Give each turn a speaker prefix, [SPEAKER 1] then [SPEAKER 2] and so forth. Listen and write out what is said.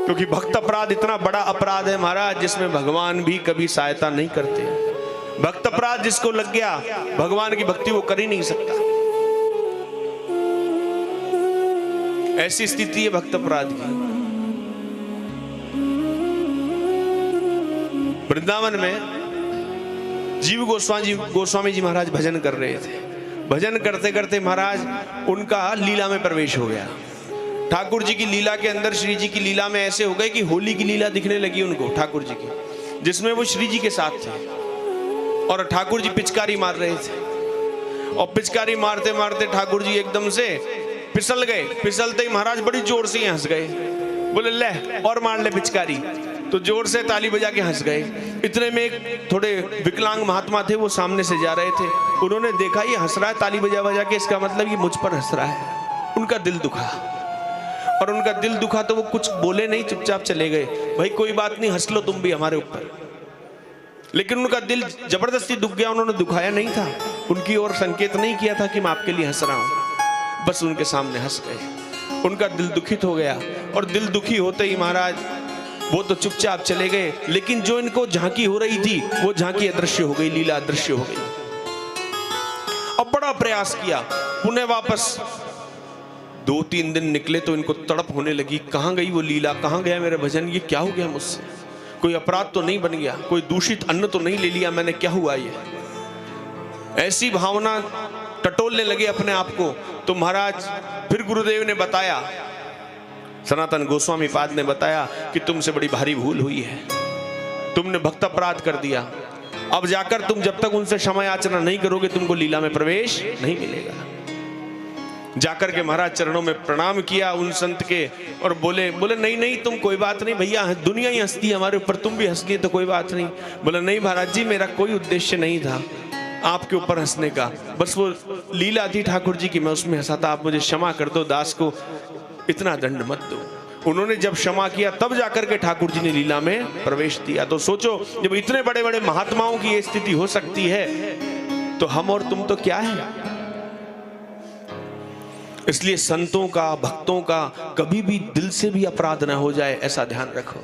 [SPEAKER 1] क्योंकि भक्त अपराध इतना बड़ा अपराध है महाराज जिसमें भगवान भी कभी सहायता नहीं करते। भक्त अपराध जिसको लग गया भगवान की भक्ति वो कर ही नहीं सकता। ऐसी स्थिति है भक्त अपराध की। वृंदावन में जीव गोस्वामी जी महाराज भजन कर रहे थे। भजन करते करते महाराज उनका लीला में प्रवेश हो गया। ठाकुर जी की लीला के अंदर श्री जी की लीला में ऐसे हो गए कि होली की लीला दिखने लगी उनको ठाकुर जी की, जिसमें वो श्री जी के साथ थे और ठाकुर जी पिचकारी मार रहे थे। और पिचकारी मारते मारते ठाकुर जी एकदम से फिसल गए। फिसलते ही महाराज बड़ी जोर से हंस गए, बोले ले और मार ले पिचकारी। तो जोर से ताली बजा के हंस गए। इतने में एक थोड़े विकलांग महात्मा थे, वो सामने से जा रहे थे। उन्होंने देखा ये हंस रहा है ताली बजा बजा के, इसका मतलब ये मुझ पर हंस रहा है। उनका दिल दुखा, और उनका दिल दुखा तो वो कुछ बोले नहीं, चुपचाप चले गए। भाई कोई बात नहीं, हंस लो तुम भी हमारे ऊपर। लेकिन उनका दिल जबरदस्ती दुख गया। उन्होंने दुखाया नहीं था, उनकी ओर संकेत नहीं किया था कि मैं आपके लिए हंस रहा हूं, बस उनके सामने हंस गए। उनका दिल दुखित हो गया, और दिल दुखी होते ही महाराज वो तो चुपचाप चले गए। लेकिन जो इनको झांकी हो रही थी वो झांकी अदृश्य हो गई, लीला अदृश्य हो गई। अब बड़ा प्रयास किया, पुनः वापस 2-3 दिन निकले तो इनको तड़प होने लगी, कहां गई वो लीला, कहां गया मेरा भजन, ये क्या हो गया मुझसे, कोई अपराध तो नहीं बन गया, कोई दूषित अन्न तो नहीं ले लिया मैंने, क्या हुआ ये। ऐसी भावना टटोलने लगे अपने आप को। तो महाराज फिर गुरुदेव ने बताया, सनातन गोस्वामी पाद ने बताया कि तुमसे बड़ी भारी भूल हुई है, तुमने भक्त अपराध कर दिया। अब जाकर तुम जब तक उनसे क्षमा याचना नहीं करोगे तुमको लीला में प्रवेश नहीं मिलेगा। जाकर के महाराज चरणों में प्रणाम किया उन संत के, और बोले नहीं नहीं तुम कोई बात नहीं भैया, दुनिया ही हंसती है हमारे ऊपर, तुम भी हंस लिए तो कोई बात नहीं। बोले नहीं महाराज जी, मेरा कोई उद्देश्य नहीं था आपके ऊपर हंसने का, बस वो लीला थी ठाकुर जी की, मैं उसमें हंसा था, आप मुझे क्षमा कर दो, दास को इतना दंड मत दो। उन्होंने जब क्षमा किया तब जाकर के ठाकुर जी ने लीला में प्रवेश दिया। तो सोचो, जब इतने बड़े बड़े महात्माओं की ये स्थिति हो सकती है तो हम और तुम तो क्या है। इसलिए संतों का, भक्तों का कभी भी दिल से भी अपराध ना हो जाए, ऐसा ध्यान रखो।